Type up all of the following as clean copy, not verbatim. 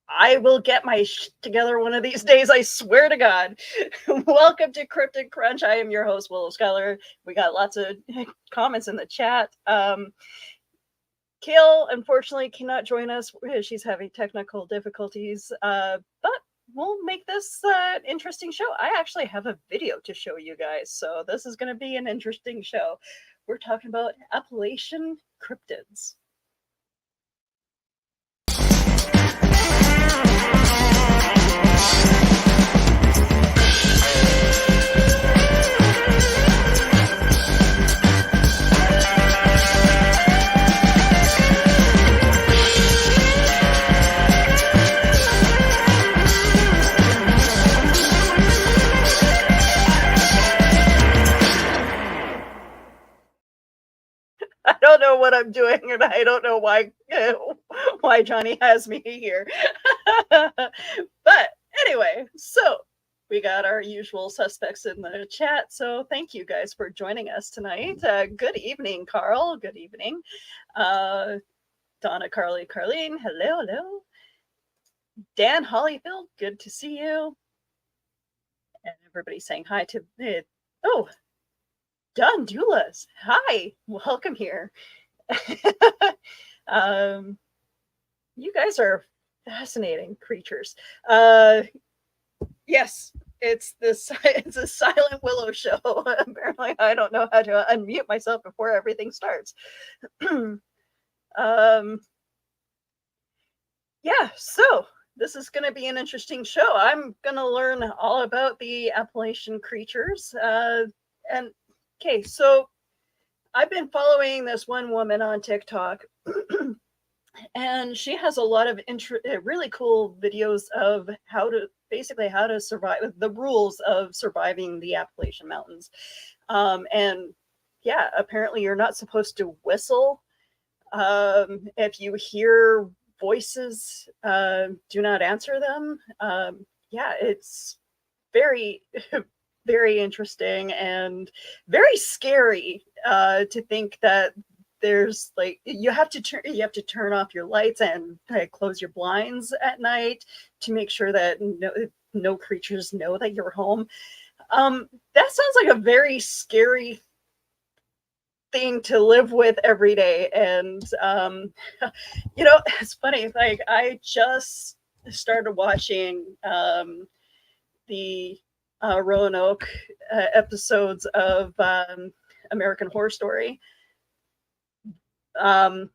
I will get my together one of these days. I swear to God. Welcome to Cryptid Crunch. I am your host, Willow Scholar. We got lots of comments in the chat. Kale, unfortunately, cannot join us. She's having technical difficulties, but we'll make this interesting show. I actually have a video to show you guys, so this is going to be an interesting show. We're talking about Appalachian cryptids. I don't know what I'm doing, and I don't know why Johnny has me here. But anyway, so we got our usual suspects in the chat. So thank you guys for joining us tonight. Good evening, Carl. Good evening, Donna, Carly, Carlene. Hello, hello. Dan Hollyfield. Good to see you. And everybody saying hi to oh. Don Doulas, hi, welcome here. You guys are fascinating creatures. Yes, it's a Silent Willow show. Apparently, I don't know how to unmute myself before everything starts. Yeah, so this is going to be an interesting show. I'm going to learn all about the Appalachian creatures. And okay, so I've been following this one woman on TikTok, and she has a lot of really cool videos of how to survive, the rules of surviving the Appalachian Mountains. And yeah, apparently you're not supposed to whistle. If you hear voices, do not answer them. Yeah, it's very very interesting and very scary to think that there's like you have to turn off your lights and close your blinds at night to make sure that no creatures know that you're home. That sounds like a very scary thing to live with every day. And it's funny, like I just started watching the Roanoke episodes of American Horror Story. I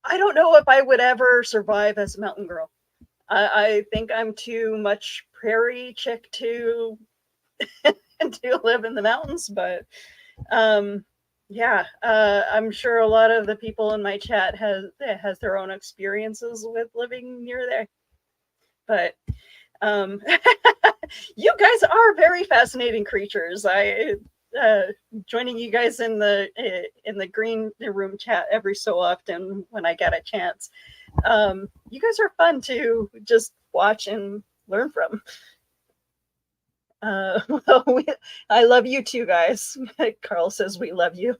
don't know if I would ever survive as a mountain girl. I think I'm too much prairie chick to to live in the mountains, but yeah, I'm sure a lot of the people in my chat has their own experiences with living near there. But you guys are very fascinating creatures. I joining you guys in the green room chat every so often when I get a chance. You guys are fun to just watch and learn from. I love you too, guys. Carl says we love you.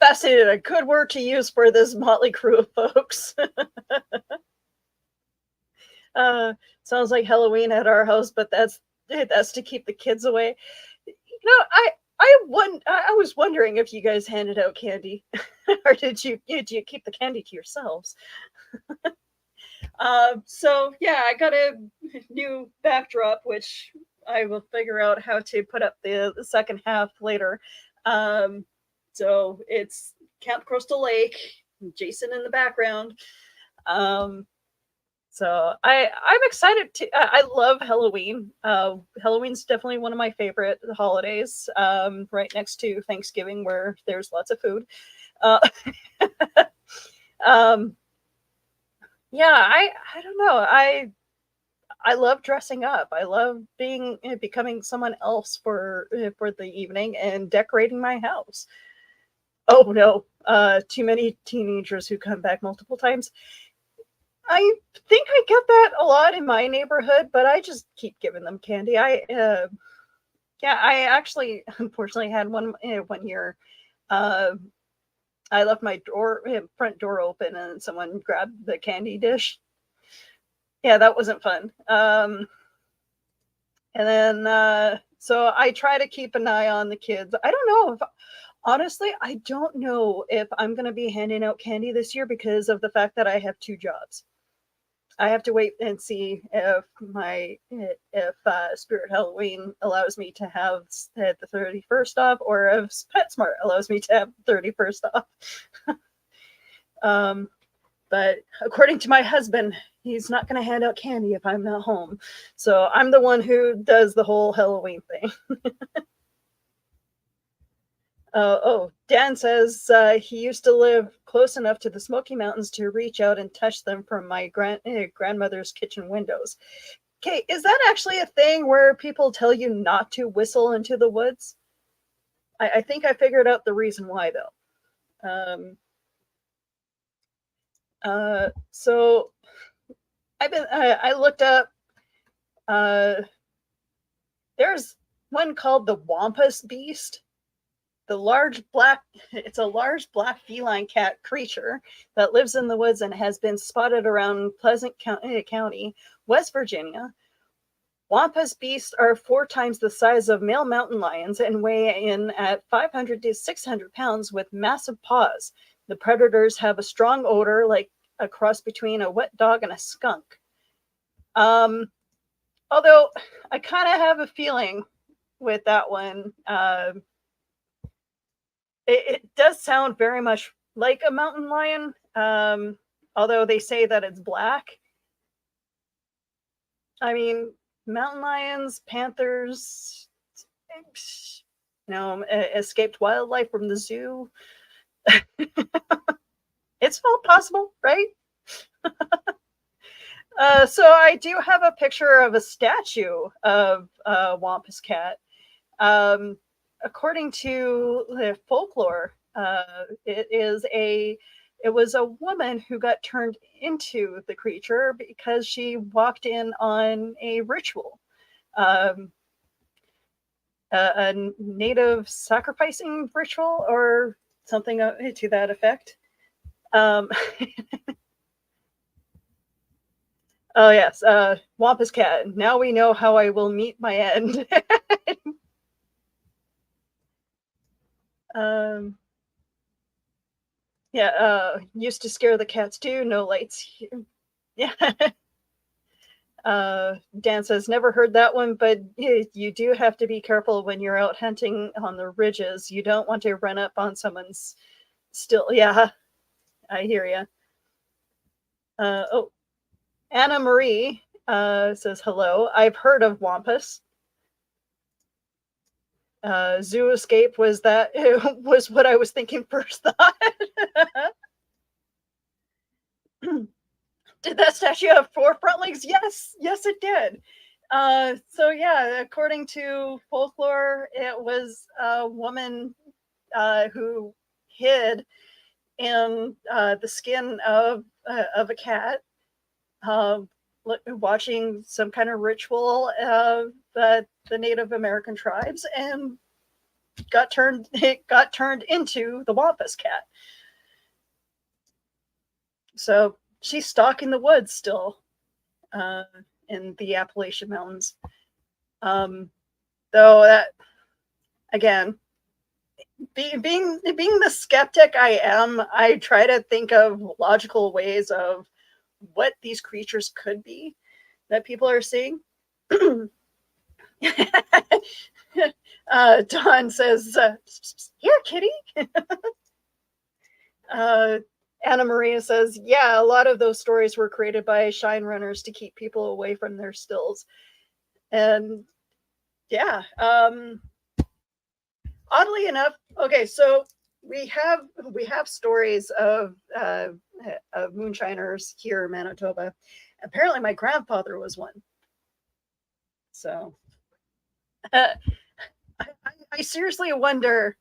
Fascinated, a good word to use for this motley crew of folks. Sounds like Halloween at our house, but that's to keep the kids away. I was wondering if you guys handed out candy, or did you keep the candy to yourselves? So yeah, I got a new backdrop, which I will figure out how to put up the second half later. So it's Camp Crystal Lake, Jason in the background. So I'm excited to. I love Halloween. Halloween's definitely one of my favorite holidays. Right next to Thanksgiving, where there's lots of food. Yeah, I don't know. I love dressing up. I love becoming someone else for the evening and decorating my house. Oh no, too many teenagers who come back multiple times. I think I get that a lot in my neighborhood, but I just keep giving them candy. I actually unfortunately had one year. I left my front door open and someone grabbed the candy dish. Yeah, that wasn't fun. And then, so I try to keep an eye on the kids. I don't know if, honestly, I don't know if I'm going to be handing out candy this year because of the fact that I have two jobs. I have to wait and see if Spirit Halloween allows me to have the 31st off, or if PetSmart allows me to have 31st off. But according to my husband, he's not going to hand out candy if I'm not home. So I'm the one who does the whole Halloween thing. Dan says he used to live close enough to the Smoky Mountains to reach out and touch them from my grandmother's kitchen windows. Okay, is that actually a thing where people tell you not to whistle into the woods? I think I figured out the reason why, though. So I looked up, there's one called the Wampus Beast. It's a large black feline cat creature that lives in the woods and has been spotted around Pleasant County, West Virginia. Wampus beasts are 4 times the size of male mountain lions and weigh in at 500 to 600 pounds with massive paws. The predators have a strong odor, like a cross between a wet dog and a skunk. Although I kind of have a feeling with that one. It does sound very much like a mountain lion, although they say that it's black. I mean, mountain lions, panthers, escaped wildlife from the zoo. It's all possible, right? So I do have a picture of a statue of Wampus cat. According to the folklore, it was a woman who got turned into the creature because she walked in on a ritual, a native sacrificing ritual or something to that effect. Oh yes, Wampus cat. Now we know how I will meet my end. Used to scare the cats too. No lights. Yeah. Dan says, never heard that one, but you do have to be careful when you're out hunting on the ridges. You don't want to run up on someone's still. Yeah, I hear you. Anna Marie says, hello. I've heard of Wampus. Zoo escape was what I was thinking first thought. Did that statue have 4 front legs? Yes, it did. So yeah, according to folklore, it was a woman who hid in the skin of a cat, watching some kind of ritual of the Native American tribes, and got turned into the Wampus cat. So she's stalking the woods still, in the Appalachian Mountains. Though that, again, being the skeptic I am, I try to think of logical ways of what these creatures could be that people are seeing. Don says, here, kitty. Anna Maria says, yeah, a lot of those stories were created by shine runners to keep people away from their stills. And yeah, oddly enough, okay, so we have stories of moonshiners here in Manitoba. Apparently my grandfather was one. So I seriously wonder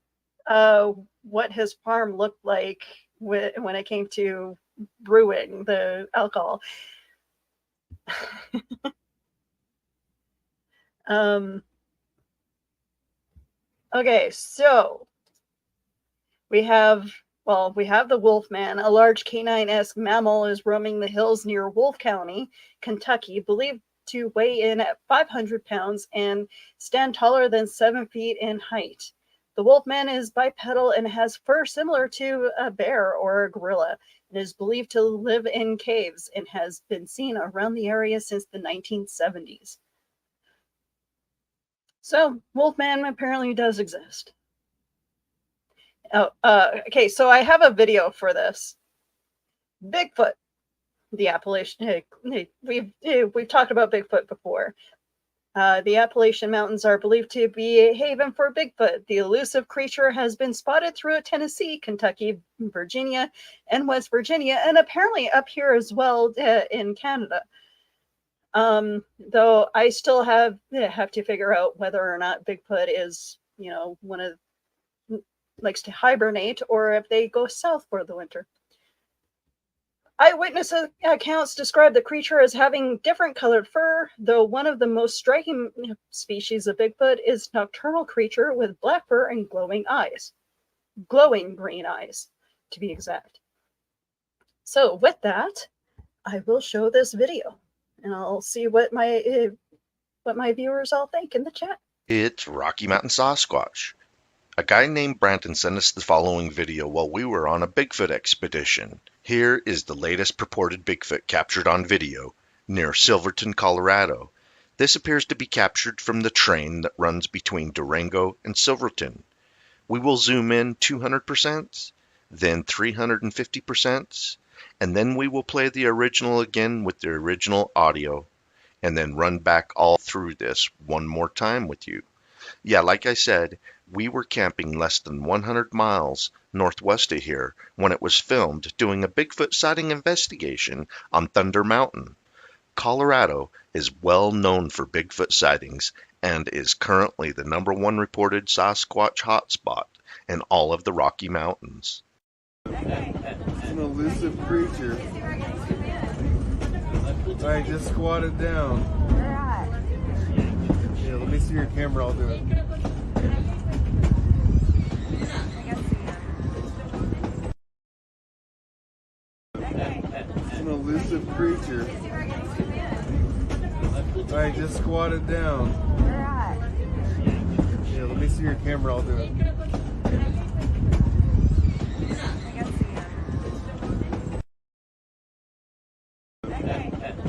what his farm looked like when it came to brewing the alcohol. Okay, so we have well, we have the Wolfman. A large canine-esque mammal is roaming the hills near Wolfe County, Kentucky, believed to weigh in at 500 pounds and stand taller than 7 feet in height. The Wolfman is bipedal and has fur similar to a bear or a gorilla. It is believed to live in caves and has been seen around the area since the 1970s. So, Wolfman apparently does exist. Oh, okay, so I have a video for this. Bigfoot, the Appalachian. We've talked about Bigfoot before. The Appalachian Mountains are believed to be a haven for Bigfoot. The elusive creature has been spotted throughout Tennessee, Kentucky, Virginia, and West Virginia, and apparently up here as well in Canada. Though I still have to figure out whether or not Bigfoot is, one of likes to hibernate or if they go south for the winter. Eyewitness accounts describe the creature as having different colored fur, though one of the most striking species of Bigfoot is nocturnal creature with black fur and glowing eyes. Glowing green eyes, to be exact. So with that, I will show this video, and I'll see what my viewers all think in the chat. It's Rocky Mountain Sasquatch. A guy named Branton sent us the following video while we were on a Bigfoot expedition. Here is the latest purported Bigfoot captured on video near Silverton, Colorado. This appears to be captured from the train that runs between Durango and Silverton. We will zoom in 200%, then 350%, and then we will play the original again with the original audio, and then run back all through this one more time with you. Yeah, like I said, we were camping less than 100 miles northwest of here when it was filmed doing a Bigfoot sighting investigation on Thunder Mountain. Colorado is well known for Bigfoot sightings and is currently the #1 reported Sasquatch hotspot in all of the Rocky Mountains. It's an elusive creature. Alright, just squat it down. Yeah, let me see your camera, I'll do it. It's an elusive creature. Alright, just squat it down. Yeah, let me see your camera, I'll do it.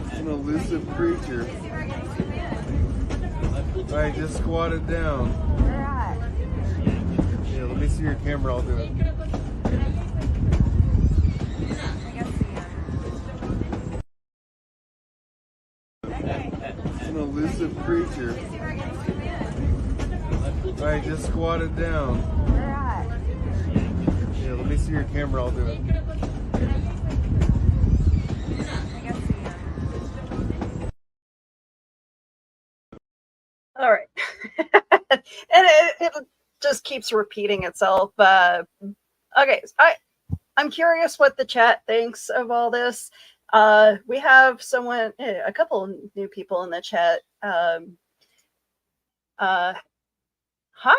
It's an elusive creature. Alright, just squat it down. Yeah, let me see your camera, I'll do it. It's an elusive creature. Alright, just squat it down. Yeah, let me see your camera, I'll do it. All right. And it just keeps repeating itself. Okay, I'm curious what the chat thinks of all this. We have a couple new people in the chat. Hi,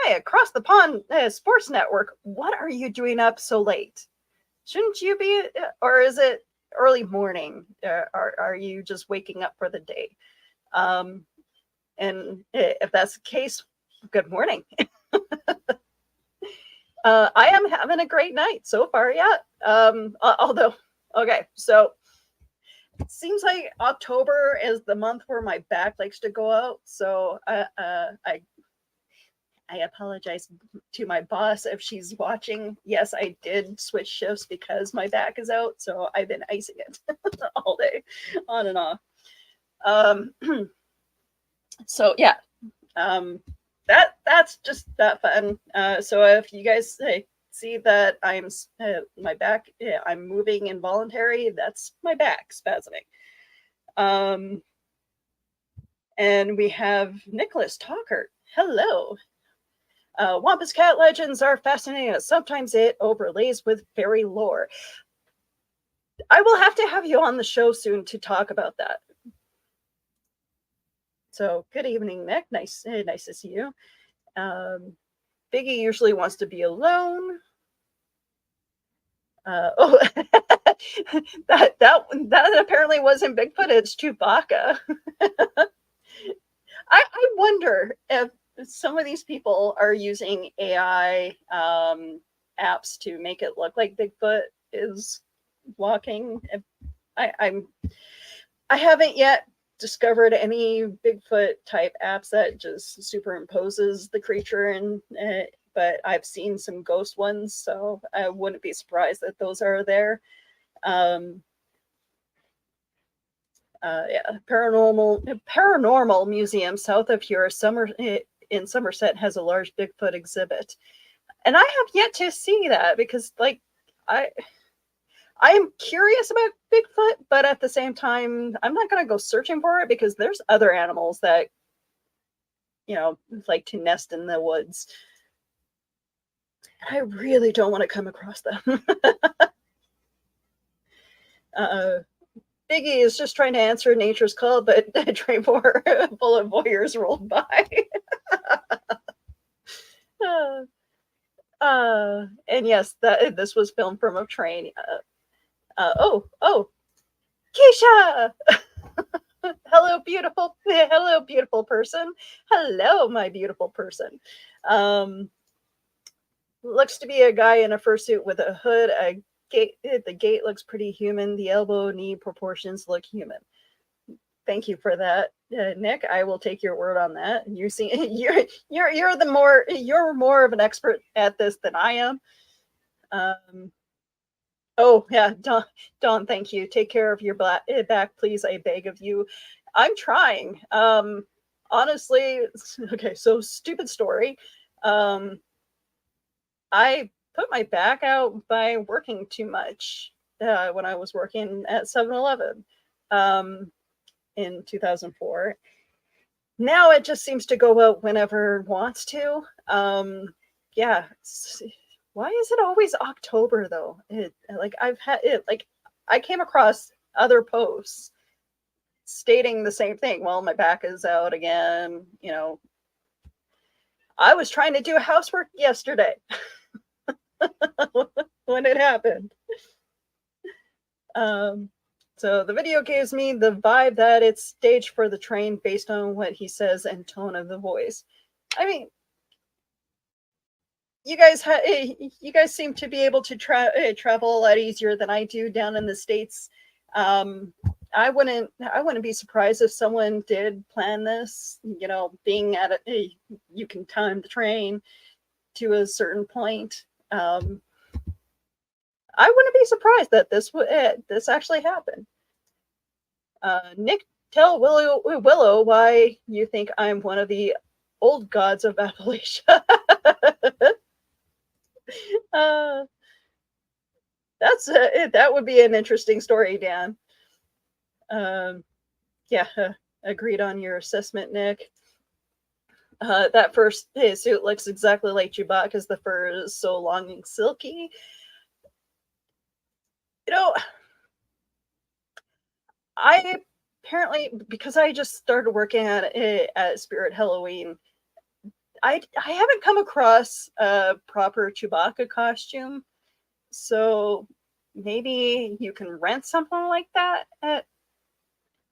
Across the Pond Sports Network. What are you doing up so late? Shouldn't you be, or is it early morning? Are you just waking up for the day? And if that's the case, good morning. I am having a great night so far, yeah. Although, okay, so it seems like October is the month where my back likes to go out. So I apologize to my boss if she's watching. Yes, I did switch shifts because my back is out. So I've been icing it all day, on and off. So yeah, that's just that fun. So if you guys see that I'm my back, I'm moving involuntary, that's my back spasming. And we have Nicholas Talkert. Hello. Wampus cat legends are fascinating. Sometimes it overlays with fairy lore. I will have to have you on the show soon to talk about that. So good evening, Nick. Nice to see you. Biggie usually wants to be alone. Oh, that apparently wasn't Bigfoot. It's Chewbacca. I wonder if some of these people are using AI apps to make it look like Bigfoot is walking. I haven't yet discovered any Bigfoot type apps that just superimposes the creature, and but I've seen some ghost ones, so I wouldn't be surprised that those are there. Um, yeah, paranormal museum south of here, in Somerset, has a large Bigfoot exhibit, and I have yet to see that because, like, I am curious about Bigfoot, but at the same time, I'm not going to go searching for it because there's other animals that, like to nest in the woods. I really don't want to come across them. Biggie is just trying to answer nature's call, but a train full of voyeurs rolled by. And yes, this was filmed from a train. Oh, Keisha! Hello, beautiful person. Hello, my beautiful person. Looks to be a guy in a fursuit with a hood. The gait looks pretty human. The elbow-knee proportions look human. Thank you for that, Nick. I will take your word on that. You see, you're more of an expert at this than I am. Oh yeah, Dawn, thank you. Take care of your back, please. I beg of you. I'm trying. Honestly, okay. So stupid story. I put my back out by working too much when I was working at 7-Eleven in 2004. Now it just seems to go out whenever it wants to. Yeah. Why is it always October though? I came across other posts stating the same thing. Well, my back is out again. I was trying to do housework yesterday when it happened. So the video gives me the vibe that it's staged for the train based on what he says and tone of the voice. I mean, you guys seem to be able to travel a lot easier than I do down in the States. I wouldn't be surprised if someone did plan this, being at you can time the train to a certain point. I wouldn't be surprised that this actually happened. Nick, tell Willow why you think I'm one of the old gods of Appalachia. That would be an interesting story, Dan. Yeah, agreed on your assessment, Nick. That first suit looks exactly like Chewbacca's. The fur is so long and silky. I apparently, because I just started working at Spirit Halloween, I haven't come across a proper Chewbacca costume, so maybe you can rent something like that at,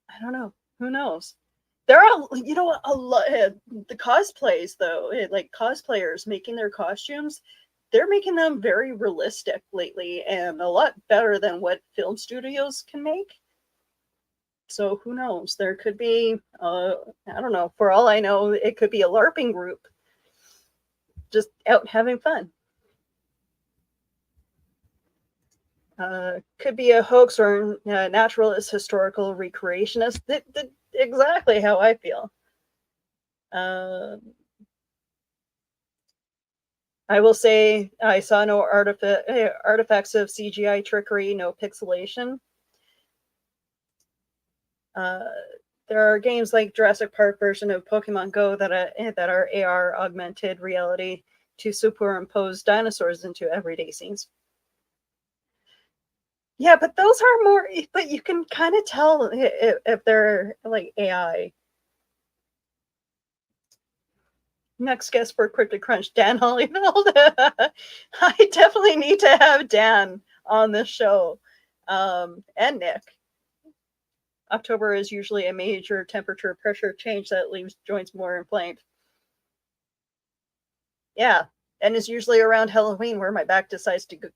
I don't know, who knows. There are, a lot, the cosplays though, like cosplayers making their costumes, they're making them very realistic lately and a lot better than what film studios can make. So who knows? There could be, I don't know, for all I know, it could be a LARPing group just out having fun. Could be a hoax or a naturalist, historical recreationist. Exactly how I feel. I will say I saw no artifacts of CGI trickery, no pixelation. There are games like Jurassic Park version of Pokemon Go that are AR augmented reality to superimpose dinosaurs into everyday scenes. Yeah, but those are more, but you can kind of tell if they're like AI. Next guest for Cryptic Crunch, Dan Hollyfield. I definitely need to have Dan on this show, and Nick. October is usually a major temperature pressure change that leaves joints more inflamed. Yeah, and it's usually around Halloween where my back decides to go.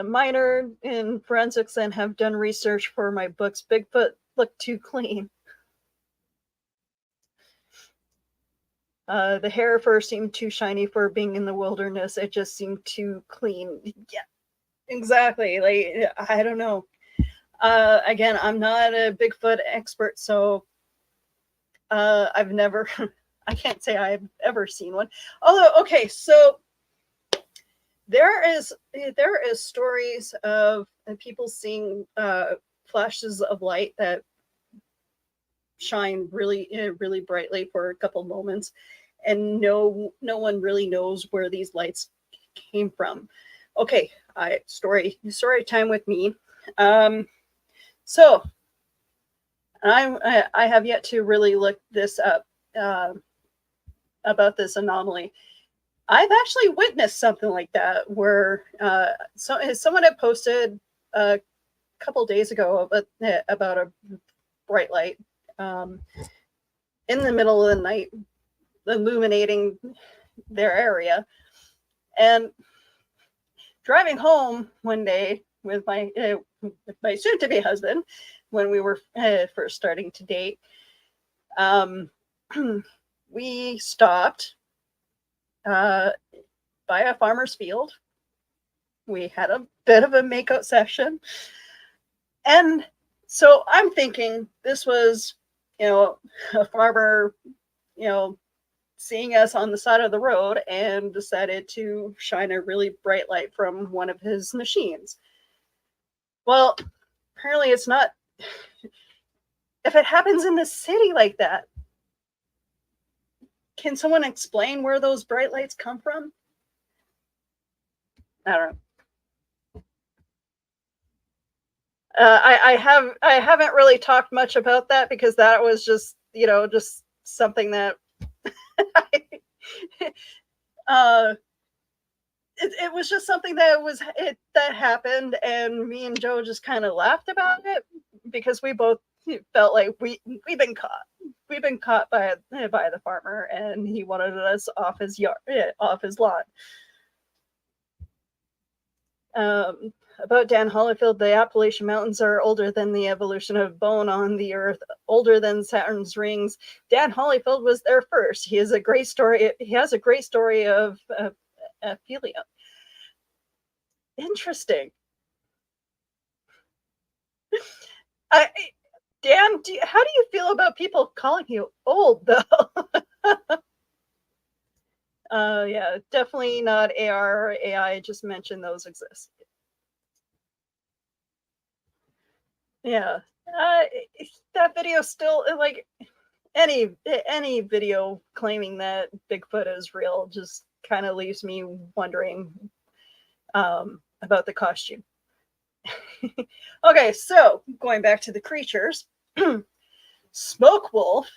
Minor in forensics and have done research for my books. Bigfoot looked too clean. The hair first seemed too shiny for being in the wilderness. It just seemed too clean. Yeah, exactly. Like, I don't know. Again, I'm not a Bigfoot expert, so I've never, I can't say I've ever seen one. Although, okay, so there is stories of people seeing flashes of light that shine really brightly for a couple moments, and no one really knows where these lights came from. Okay, story time with me. So I have yet to really look this up about this anomaly. I've actually witnessed something like that where someone had posted a couple days ago about a bright light in the middle of the night illuminating their area. And driving home one day with my soon-to-be husband, when we were first starting to date, we stopped by a farmer's field. We had a bit of a makeout session, and so I'm thinking this was, a farmer, seeing us on the side of the road and decided to shine a really bright light from one of his machines. Well, apparently it's not. If it happens in the city like that, can someone explain where those bright lights come from? I don't know. I haven't really talked much about that because that was just something that it was just something that happened, and me and Joe just kind of laughed about it because we both felt like we've been caught. We've been caught by the farmer, and he wanted us off his yard, off his lawn. About Dan Holyfield, the Appalachian Mountains are older than the evolution of bone on the earth, older than Saturn's rings. Dan Holyfield was there first. He has a great story. He has a great story of helium. Interesting. Dan, how do you feel about people calling you old, though? Yeah, definitely not AR or AI. Just mentioned those exist. Yeah, that video still, like, any video claiming that Bigfoot is real just kind of leaves me wondering about the costume. Okay, so going back to the creatures, smoke wolf.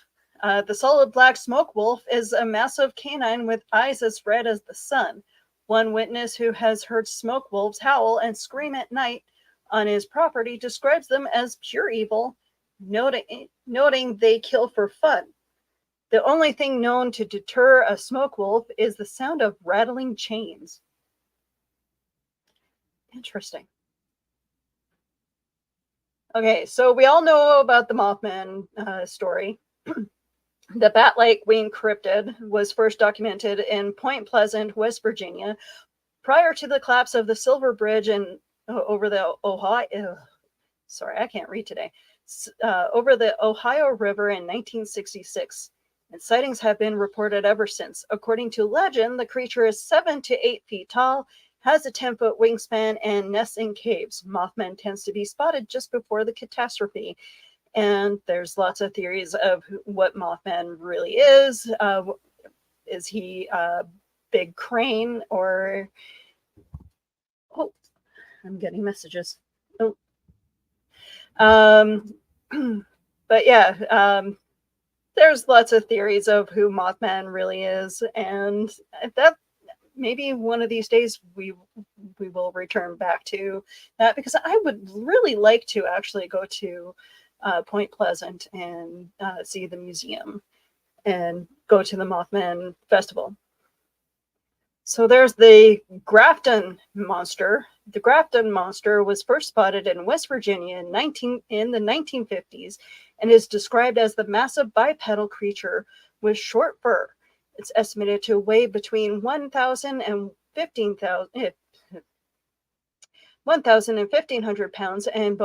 The solid black smoke wolf is a massive canine with eyes as red as the sun. One witness who has heard smoke wolves howl and scream at night on his property describes them as pure evil, noting they kill for fun. The only thing known to deter a smoke wolf is the sound of rattling chains. Interesting. Okay, so we all know about the Mothman story. The Bat-like wing cryptid was first documented in Point Pleasant, West Virginia, prior to the collapse of the Silver Bridge and over the Ohio. Sorry, I can't read today. Over the Ohio River in 1966. And sightings have been reported ever since. According to legend, the creature is 7 to 8 feet tall, has a 10-foot wingspan, and nests in caves. Mothman tends to be spotted just before the catastrophe. And there's lots of theories of what Mothman really is. Is he a big crane, or... Oh, I'm getting messages. Oh. But yeah, there's lots of theories of who Mothman really is, and that maybe one of these days we will return back to that, because I would really like to actually go to Point Pleasant and see the museum and go to the Mothman Festival. So there's the Grafton monster. The Grafton monster was first spotted in West Virginia in the 1950s and is described as the massive bipedal creature with short fur. It's estimated to weigh between 1,000 and 1,500 pounds and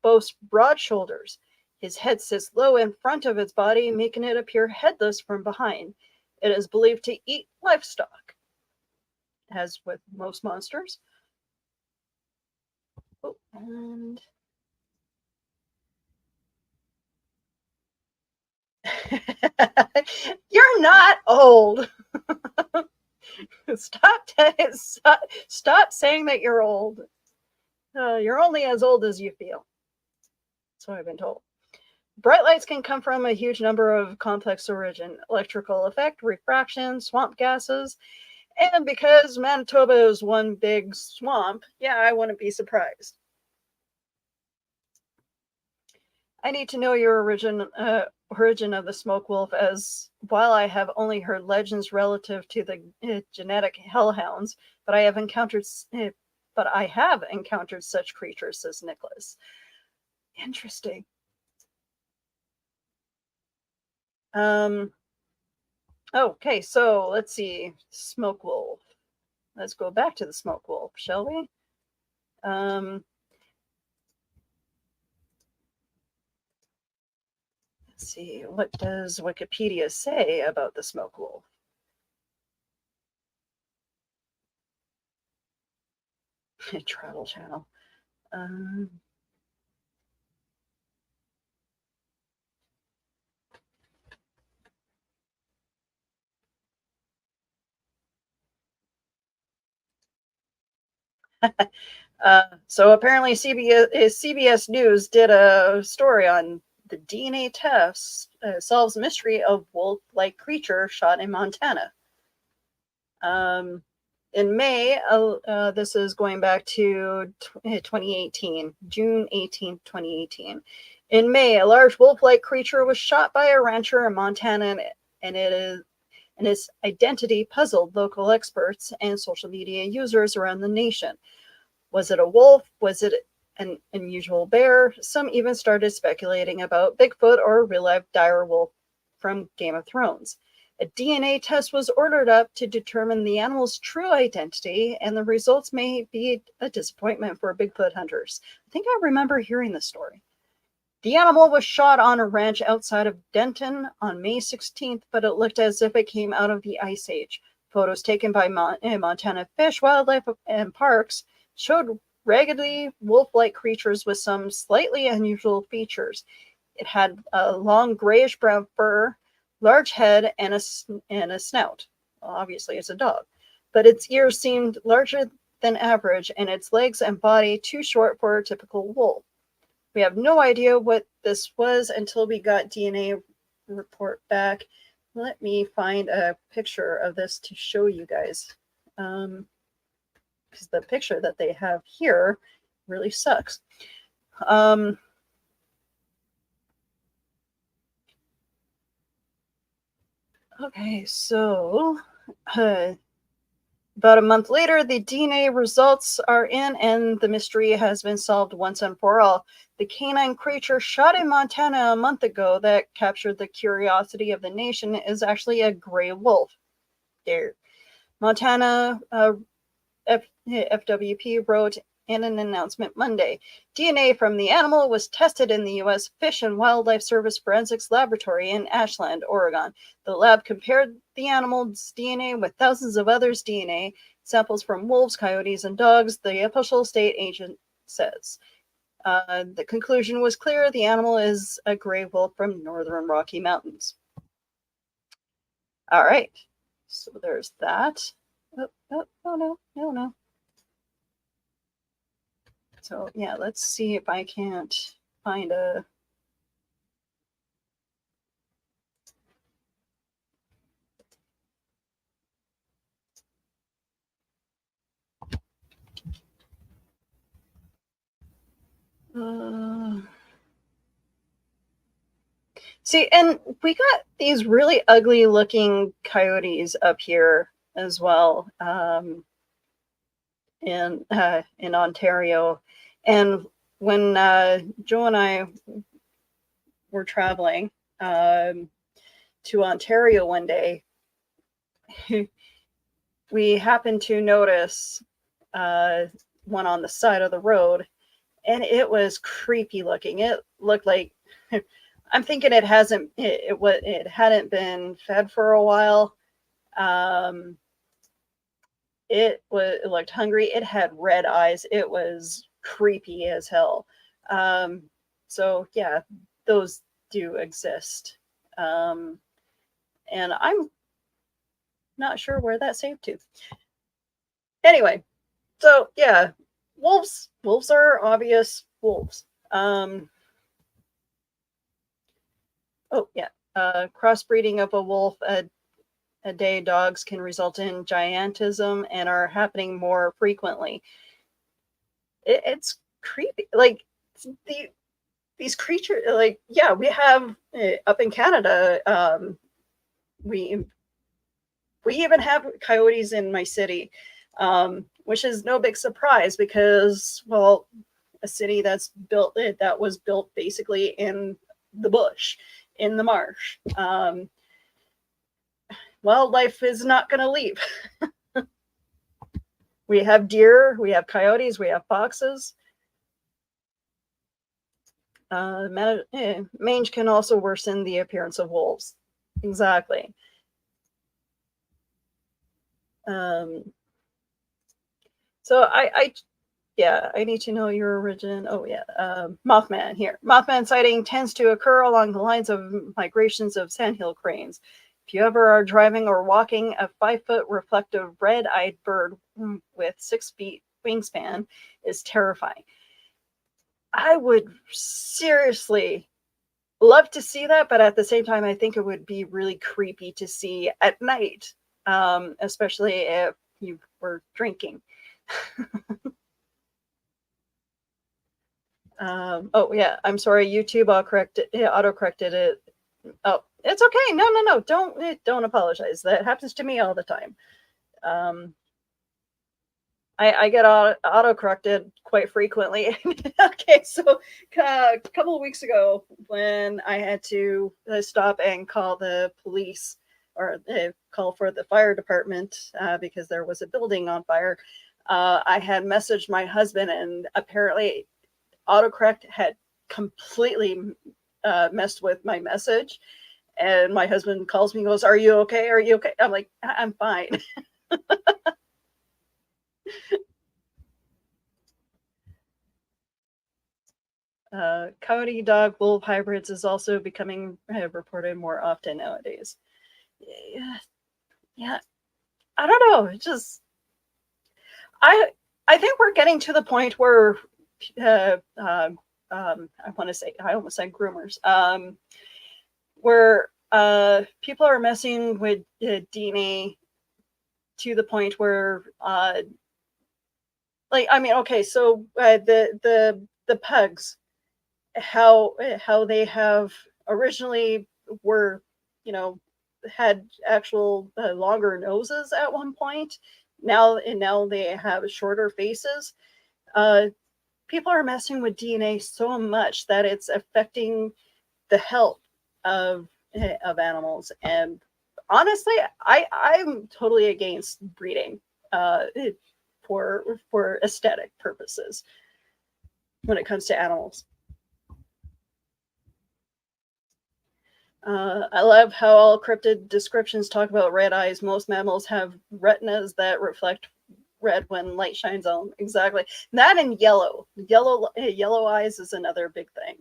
boasts broad shoulders. His head sits low in front of its body, making it appear headless from behind. It is believed to eat livestock, as with most monsters. Oh, and you're not old. Stop saying that you're old. You're only as old as you feel. That's what I've been told. Bright lights can come from a huge number of complex origin: electrical effect, refraction, swamp gases, and because Manitoba is one big swamp, yeah, I wouldn't be surprised. I need to know your origin of the smoke wolf, as while I have only heard legends relative to the genetic hellhounds, but I have encountered such creatures, says Nicholas. Interesting. Okay, so let's see. Smoke wolf. Let's go back to the smoke wolf, shall we? Let's see. What does Wikipedia say about the smoke wolf? Travel Channel. So apparently CBS News did a story on the DNA test solves mystery of wolf-like creature shot in Montana. In May, this is going back to 2018, June 18th, 2018. In May, a large wolf-like creature was shot by a rancher in Montana, and its identity puzzled local experts and social media users around the nation. Was it a wolf? Was it an unusual bear? Some even started speculating about Bigfoot or a real-life dire wolf from Game of Thrones. A DNA test was ordered up to determine the animal's true identity, and the results may be a disappointment for Bigfoot hunters. I think I remember hearing this story. The animal was shot on a ranch outside of Denton on May 16th, but it looked as if it came out of the Ice Age. Photos taken by Montana Fish, Wildlife, and Parks showed raggedy wolf-like creatures with some slightly unusual features. It had a long grayish-brown fur, large head, and a snout. Well, obviously, it's a dog. But its ears seemed larger than average, and its legs and body too short for a typical wolf. We have no idea what this was until we got DNA report back. Let me find a picture of this to show you guys. Because the picture that they have here really sucks. Okay, so about a month later, the DNA results are in, and the mystery has been solved once and for all. The canine creature shot in Montana a month ago that captured the curiosity of the nation is actually a gray wolf. There. Montana FWP wrote in an announcement Monday. DNA from the animal was tested in the U.S. Fish and Wildlife Service Forensics Laboratory in Ashland, Oregon. The lab compared the animal's DNA with thousands of others' DNA samples from wolves, coyotes, and dogs, the official state agent says. The conclusion was clear. The animal is a gray wolf from northern Rocky Mountains. All right. So there's that. Oh, no. So yeah, let's see if I can't find a See, and we got these really ugly looking coyotes up here as well, in Ontario. And when Joe and I were traveling to Ontario one day, we happened to notice one on the side of the road, and it was creepy looking. It looked like I'm thinking it hadn't been fed for a while. It looked hungry. It had red eyes. It was creepy as hell. So yeah, those do exist. And I'm not sure where that saved to. Anyway, so yeah, wolves are obvious wolves. Oh yeah, crossbreeding of a wolf a day dogs can result in giantism and are happening more frequently. It's creepy. Like these creatures, like, yeah, we have up in Canada, we even have coyotes in my city, which is no big surprise because, well, a city that was built basically in the bush, in the marsh. Wildlife is not going to leave. We have deer, we have coyotes, we have foxes. Mange can also worsen the appearance of wolves. Exactly. So I need to know your origin. Oh yeah, Mothman here. Mothman sighting tends to occur along the lines of migrations of sandhill cranes. If you ever are driving or walking, a 5-foot reflective red-eyed bird with 6 feet wingspan is terrifying. I would seriously love to see that, but at the same time, I think it would be really creepy to see at night, especially if you were drinking. Oh yeah, I'm sorry, YouTube auto-corrected it. Oh, it's okay. No. Don't apologize. That happens to me all the time. I get auto-corrected quite frequently. Okay, so a couple of weeks ago when I had to stop and call the police or call for the fire department because there was a building on fire, I had messaged my husband, and apparently autocorrect had completely messed with my message. And my husband calls me and goes, "Are you okay? Are you okay?" I'm like, "I'm fine." Coyote dog wolf hybrids is also becoming reported more often nowadays. Yeah. I don't know. It just I think we're getting to the point where I almost said groomers, where people are messing with DNA to the point where okay, so the pugs, how they have originally were, had actual longer noses at one point. Now they have shorter faces. People are messing with DNA so much that it's affecting the health of animals. And honestly, I'm totally against breeding for aesthetic purposes when it comes to animals. I love how all cryptid descriptions talk about red eyes. Most mammals have retinas that reflect red when light shines on them. Exactly. That and yellow. Yellow eyes is another big thing.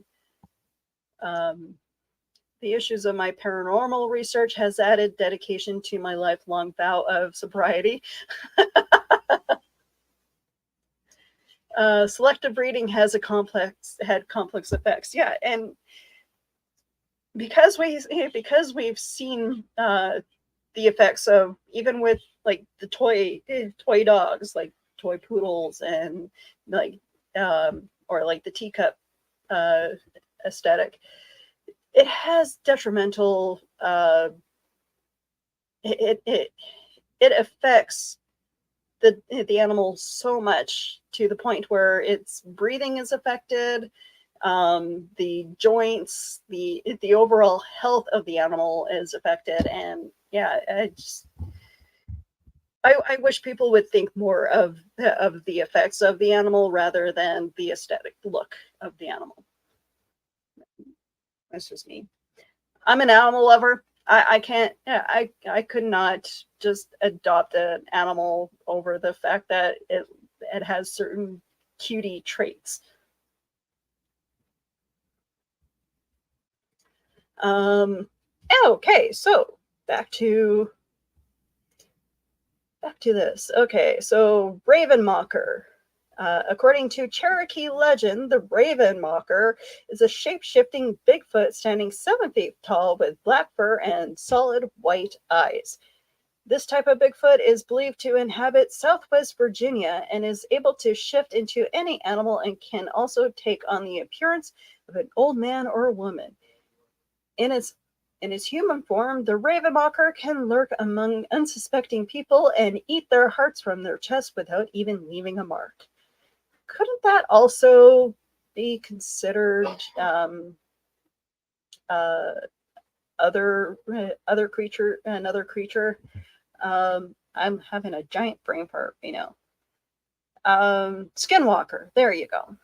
The issues of my paranormal research has added dedication to my lifelong vow of sobriety. Selective breeding had complex effects. Yeah, and because we've seen the effects of, even with like the toy dogs, like toy poodles, and like or like the teacup aesthetic. it has detrimental, it affects the animal so much to the point where its breathing is affected, the joints, the overall health of the animal is affected. And yeah, I wish people would think more of the effects of the animal rather than the aesthetic look of the animal. That's just me. I'm an animal lover. I can't. Yeah, I could not just adopt an animal over the fact that it has certain cutie traits. Okay, so back to this. Okay, so Raven Mocker. According to Cherokee legend, the Raven Mocker is a shape-shifting Bigfoot standing 7 feet tall with black fur and solid white eyes. This type of Bigfoot is believed to inhabit Southwest Virginia and is able to shift into any animal and can also take on the appearance of an old man or a woman. In its human form, the Ravenmocker can lurk among unsuspecting people and eat their hearts from their chest without even leaving a mark. Couldn't that also be considered another creature? I'm having a giant brain fart, Skinwalker. There you go.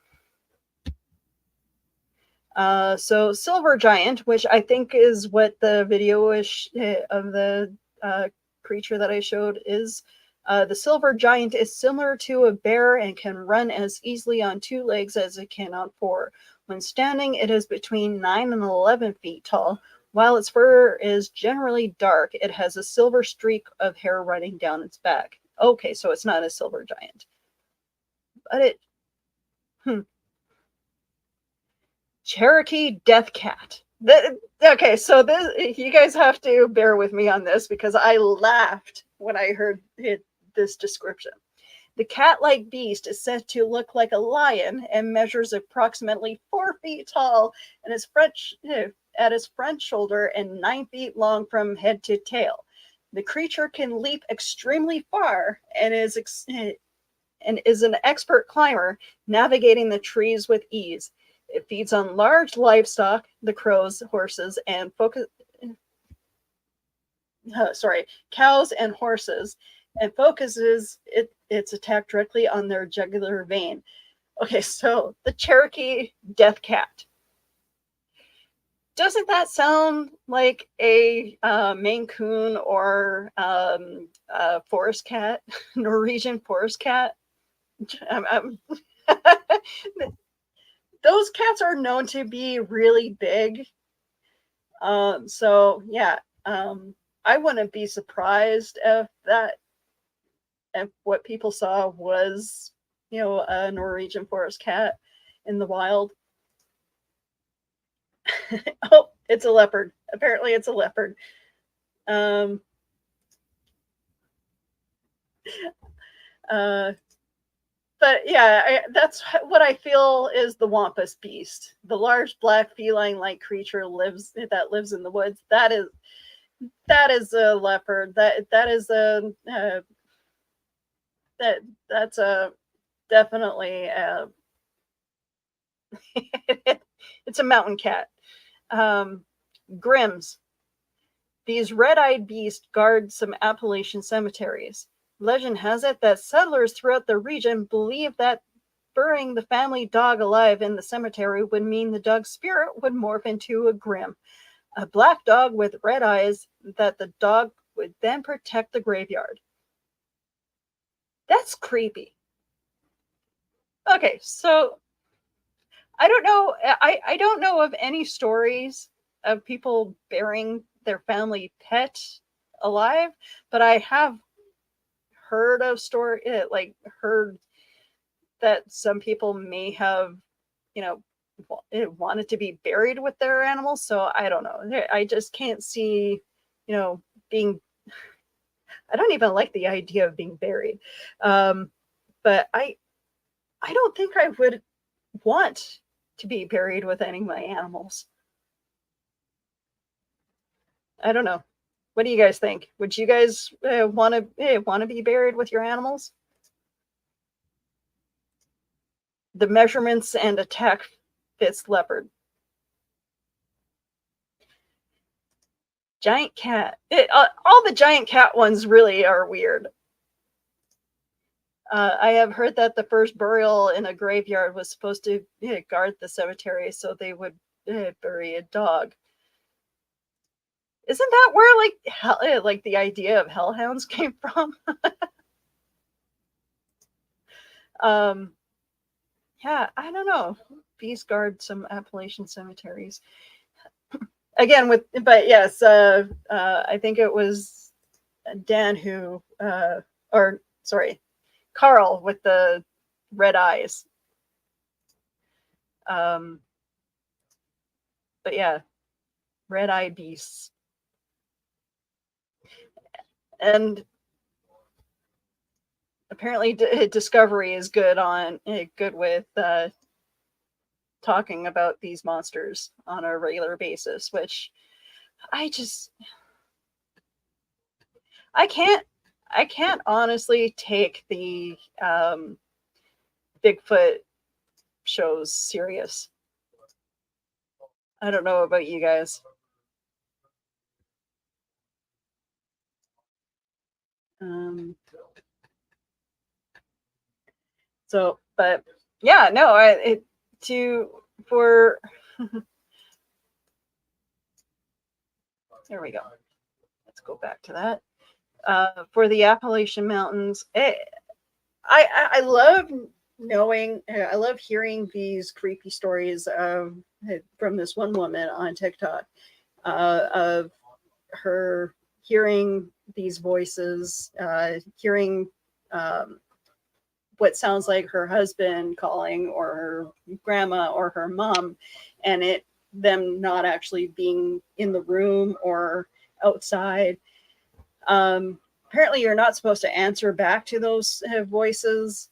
So Silver Giant, which I think is what the video is of the creature that I showed is. The Silver Giant is similar to a bear and can run as easily on 2 legs as it can on 4. When standing, it is between 9 and 11 feet tall. While its fur is generally dark, it has a silver streak of hair running down its back. Okay, so it's not a Silver Giant. But Cherokee Death Cat. Okay, so this, you guys have to bear with me on this because I laughed when I heard this description. The cat-like beast is said to look like a lion and measures approximately 4 feet tall and is at its front shoulder and 9 feet long from head to tail. The creature can leap extremely far and is an expert climber, navigating the trees with ease. It feeds on large livestock, the crows, horses, and cows and horses, and focuses its attack directly on their jugular vein. Okay, so the Cherokee Death Cat. Doesn't that sound like a Maine Coon or a forest cat, Norwegian forest cat? Those cats are known to be really big. So yeah, I wouldn't be surprised if what people saw was, a Norwegian forest cat in the wild. Oh, it's a leopard. Apparently it's a leopard. But yeah, that's what I feel is the Wampus beast. The large black feline-like creature that lives in the woods. That is a leopard. That is a that's a definitely it's a mountain cat. Grims. These red-eyed beasts guard some Appalachian cemeteries. Legend has it that settlers throughout the region believed that burying the family dog alive in the cemetery would mean the dog's spirit would morph into a grim, a black dog with red eyes that the dog would then protect the graveyard. That's creepy. Okay, so I don't know. I don't know of any stories of people burying their family pet alive, but I have heard of heard that some people may have, wanted to be buried with their animals. So I don't know. I just can't see, being. I don't even like the idea of being buried, but I don't think I would want to be buried with any of my animals. I don't know. What do you guys think? Would you guys want to be buried with your animals? The measurements and attack fits leopard. Giant cat. All the giant cat ones really are weird. I have heard that the first burial in a graveyard was supposed to guard the cemetery so they would bury a dog. Isn't that where like the idea of hellhounds came from? Yeah, I don't know. Bees guard some Appalachian cemeteries. Again, but yes, I think it was Dan who, or sorry, Carl with the red eyes. But yeah, red-eyed beasts. And apparently Discovery is good with talking about these monsters on a regular basis, which I can't honestly take the Bigfoot shows serious. I don't know about you guys. So, but yeah, no, there we go. Let's go back to that. For the Appalachian Mountains, I love I love hearing these creepy stories from this one woman on TikTok of her hearing these voices, hearing what sounds like her husband calling or her grandma or her mom, and them not actually being in the room or outside. Apparently you're not supposed to answer back to those voices.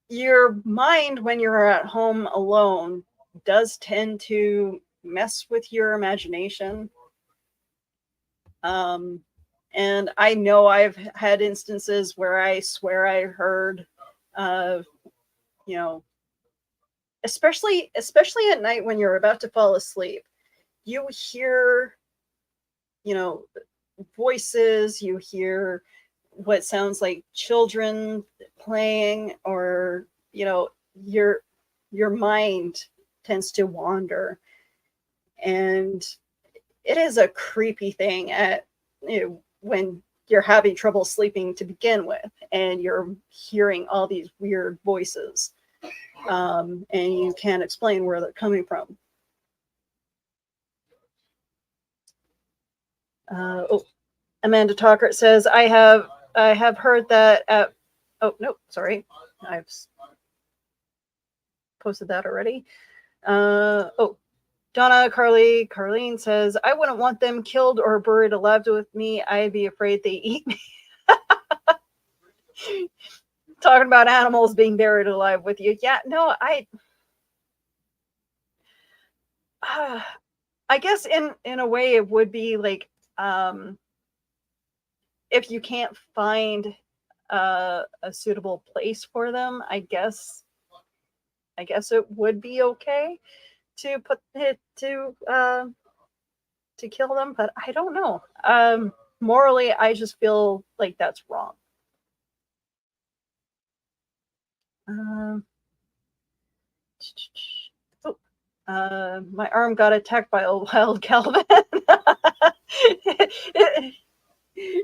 Your mind, when you're at home alone, does tend to mess with your imagination. And I know I've had instances where I swear I heard, especially at night when you're about to fall asleep, you hear, voices, you hear what sounds like children playing, or, your mind tends to wander. And it is a creepy thing when you're having trouble sleeping to begin with, and you're hearing all these weird voices, and you can't explain where they're coming from. Amanda Talkert says, I have heard that oh no, sorry, I've posted that already. Donna Carlene says, I wouldn't want them killed or buried alive with me. I'd be afraid they eat me. Talking about animals being buried alive with you. Yeah, no, I guess in a way it would be like, if you can't find a suitable place for them, I guess it would be okay to put it to kill them, but I don't know. Morally, I just feel like that's wrong. My arm got attacked by a wild Kelvin.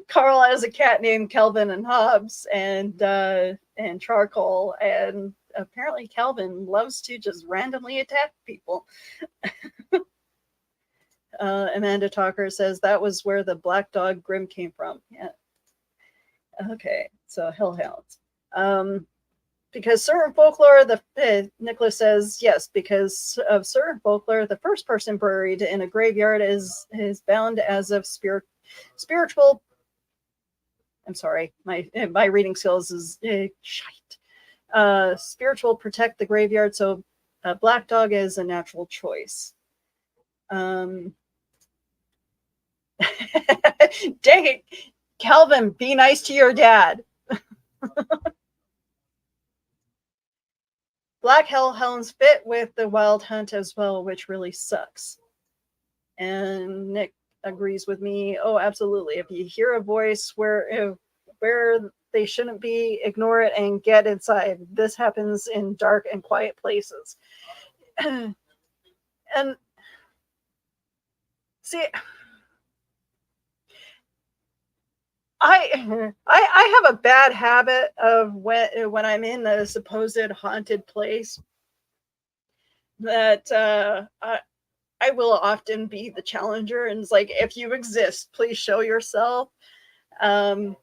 Carl has a cat named Kelvin and Hobbs and Charcoal, and apparently Kelvin loves to just randomly attack people. Amanda Talker says that was where the black dog Grim came from. Yeah. Okay, so hellhounds. Because certain folklore, Nicholas says yes. Because of certain folklore, the first person buried in a graveyard is bound as of spiritual. I'm sorry, my reading skills is shite. Spiritual protect the graveyard, so Black dog is a natural choice. Dang it, Calvin, be nice to your dad. Black hellhounds fit with the wild hunt as well, which really sucks. And Nick agrees with me. Oh, absolutely. If you hear a voice where they shouldn't be, ignore it and get inside. This happens in dark and quiet places. And see, I have a bad habit of when I'm in a supposed haunted place that I will often be the challenger, and it's like, if you exist, please show yourself. I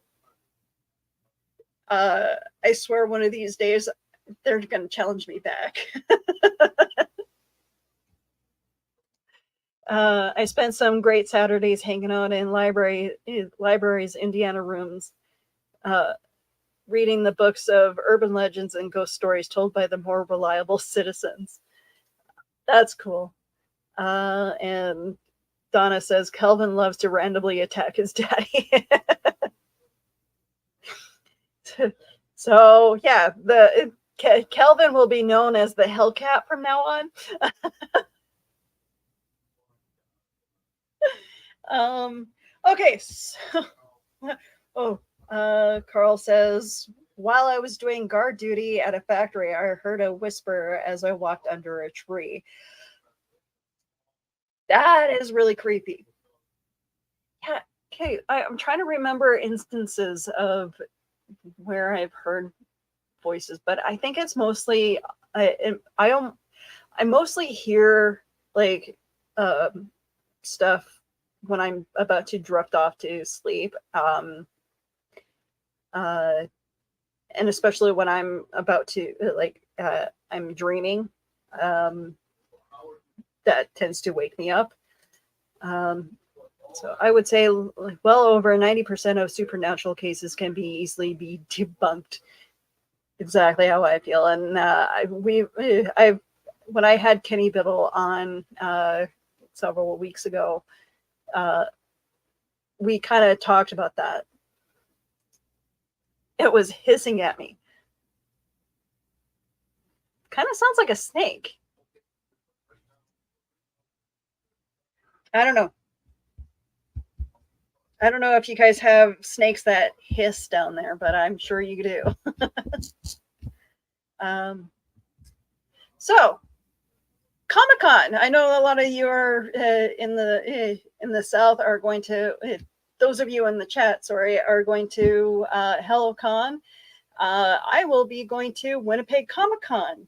swear one of these days they're going to challenge me back. I spent some great Saturdays hanging out in libraries, Indiana rooms, reading the books of urban legends and ghost stories told by the more reliable citizens. That's cool. And Donna says Kelvin loves to randomly attack his daddy. So yeah, Kelvin will be known as the Hellcat from now on. Okay. So, Carl says, while I was doing guard duty at a factory, I heard a whisper as I walked under a tree. That is really creepy. Yeah. Okay. I'm trying to remember instances of where I've heard voices, but I think it's mostly I mostly hear like stuff when I'm about to drift off to sleep, and especially when I'm about to I'm dreaming. That tends to wake me up. So I would say well over 90% of supernatural cases can easily be debunked. Exactly how I feel. And when I had Kenny Biddle on several weeks ago, we kind of talked about that. It was hissing at me. Kind of sounds like a snake. I don't know. I don't know if you guys have snakes that hiss down there, but I'm sure you do. So, Comic-Con. I know a lot of you are in the South are going to. Those of you in the chat, sorry, are going to HellCon. I will be going to Winnipeg Comic-Con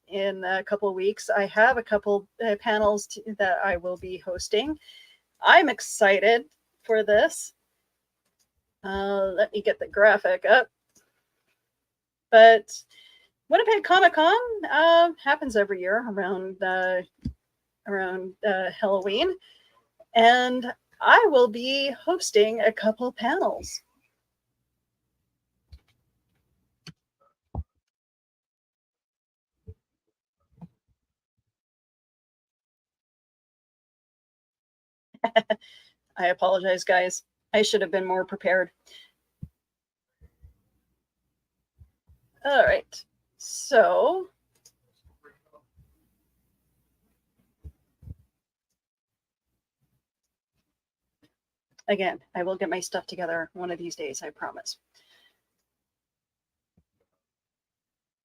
in a couple of weeks. I have a couple panels that I will be hosting. I'm excited for this. Let me get the graphic up. But Winnipeg Comic-Con happens every year around Halloween, and I will be hosting a couple panels. I apologize, guys. I should have been more prepared. All right. So again, I will get my stuff together one of these days, I promise.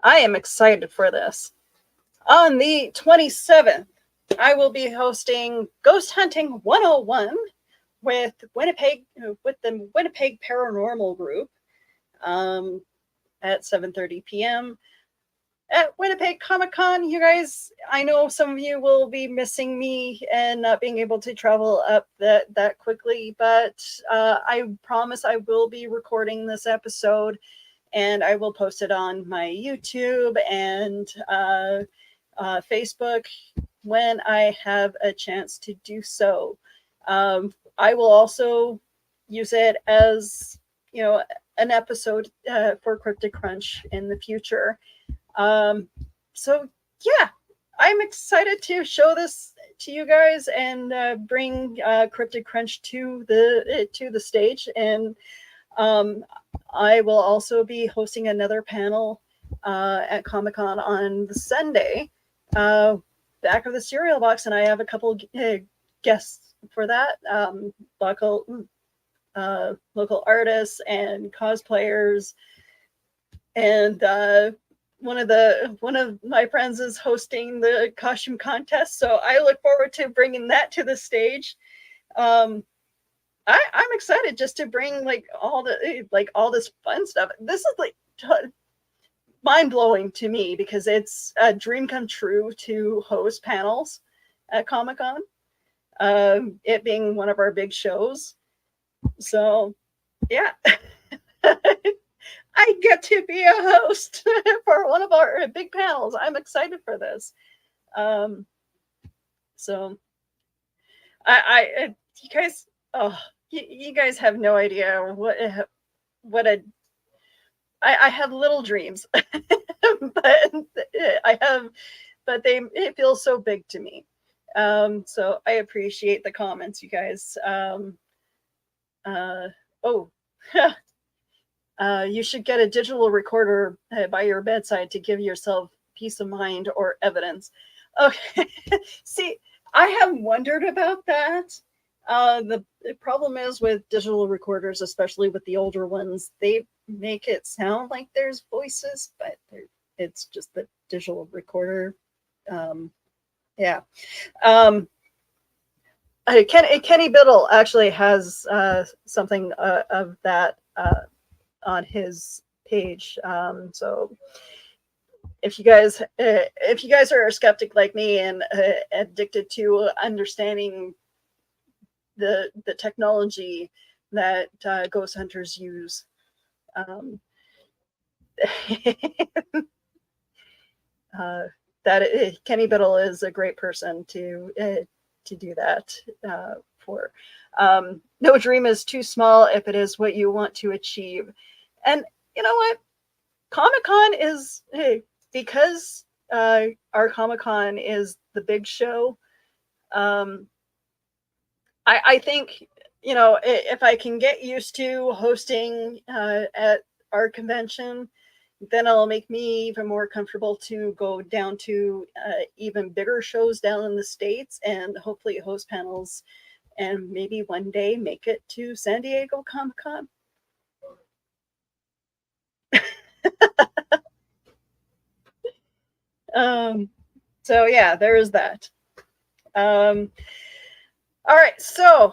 I am excited for this. On the 27th, I will be hosting Ghost Hunting 101 with the Winnipeg Paranormal Group at 7:30 p.m. at Winnipeg Comic-Con. You guys, I know some of you will be missing me and not being able to travel up that quickly, but I promise I will be recording this episode and I will post it on my YouTube and Facebook when I have a chance to do so. I will also use it as, an episode for Cryptic Crunch in the future. So yeah, I'm excited to show this to you guys and bring Cryptid Crunch to the stage. And I will also be hosting another panel at Comic-Con on the Sunday, back of the cereal box, and I have a couple guests for that, local artists and cosplayers, and one of my friends is hosting the costume contest, so I look forward to bringing that to the stage. I'm excited just to bring all this fun stuff. This is mind blowing to me because it's a dream come true to host panels at Comic-Con. It being one of our big shows, so yeah. I get to be a host for one of our big panels. I'm excited for this. So you guys, you guys have no idea I have little dreams, but it feels so big to me. So I appreciate the comments, you guys. You should get a digital recorder by your bedside to give yourself peace of mind or evidence. Okay. See, I have wondered about that. The problem is with digital recorders, especially with the older ones, they make it sound like there's voices, but it's just the digital recorder. Yeah. Kenny Biddle actually has something of that on his page. So if you guys are a skeptic like me and addicted to understanding the technology that ghost hunters use, Kenny Biddle is a great person to do that for. No dream is too small if it is what you want to achieve. And you know what? Comic-Con is, because our Comic-Con is the big show. I think, if I can get used to hosting at our convention, then it'll make me even more comfortable to go down to even bigger shows down in the States and hopefully host panels and maybe one day make it to San Diego Comic-Con. So yeah, there is that. All right, so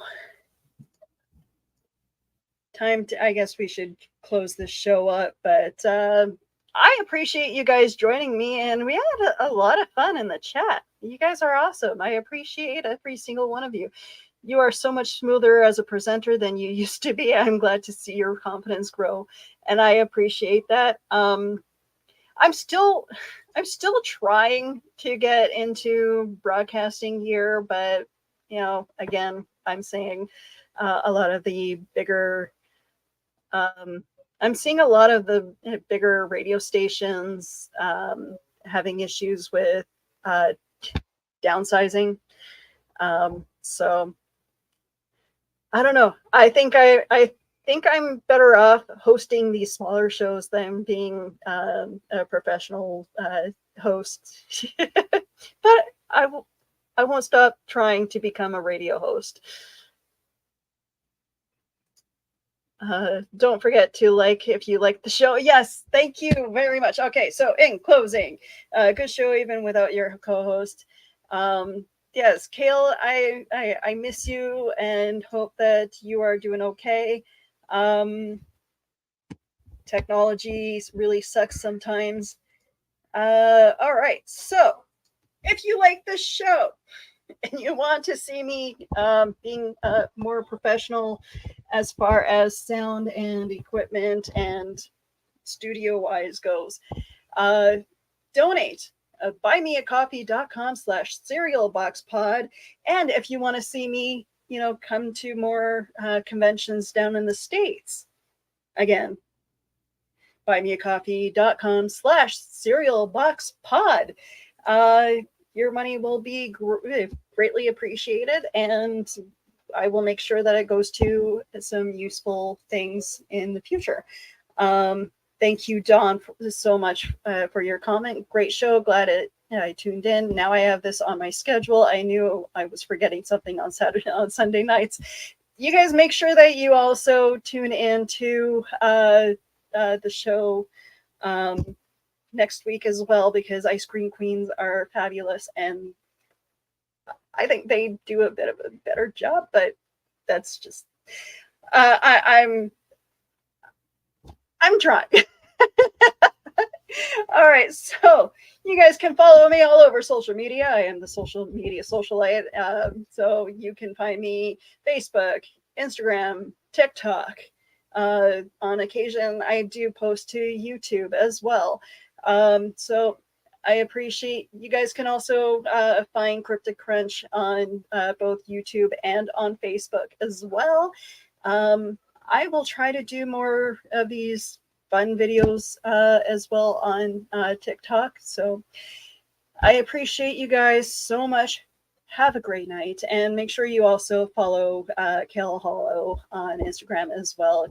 I guess we should close this show up, but I appreciate you guys joining me, and we had a lot of fun in the chat. You guys are awesome. I appreciate every single one of you. You are so much smoother as a presenter than you used to be. I'm glad to see your confidence grow, and I appreciate that. I'm still trying to get into broadcasting here, but again, I'm saying a lot of the bigger. I'm seeing a lot of the bigger radio stations having issues with downsizing. So I don't know. I think I'm better off hosting these smaller shows than being a professional host. But I won't stop trying to become a radio host. Don't forget to like if you like the show. Yes, thank you very much. Okay, so in closing, good show even without your co-host. Yes, Kale, I miss you and hope that you are doing okay. Technology really sucks sometimes. All right, so if you like this show and you want to see me being more professional as far as sound and equipment and studio wise goes, donate. buymeacoffee.com/cerealboxpod. And if you want to see me, come to more conventions down in the States, again, buymeacoffee.com/cerealboxpod. Your money will be greatly appreciated, and I will make sure that it goes to some useful things in the future. Thank you, Dawn, so much for your comment. Great show. Glad I tuned in. Now I have this on my schedule. I knew I was forgetting something on Sunday nights. You guys make sure that you also tune in to the show next week as well, because Ice Cream Queens are fabulous, and I think they do a bit of a better job, but that's just I'm trying. All right, so you guys can follow me all over social media. I am the social media socialite, so you can find me Facebook, Instagram, TikTok. On occasion, I do post to YouTube as well. So I appreciate you guys can also find Cryptic Crunch on both YouTube and on Facebook as well. I will try to do more of these fun videos as well on TikTok. So I appreciate you guys so much. Have a great night, and make sure you also follow Kale Hollow on Instagram as well,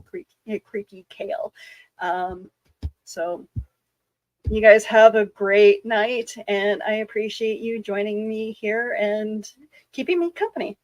Creaky Kale. So you guys have a great night, and I appreciate you joining me here and keeping me company.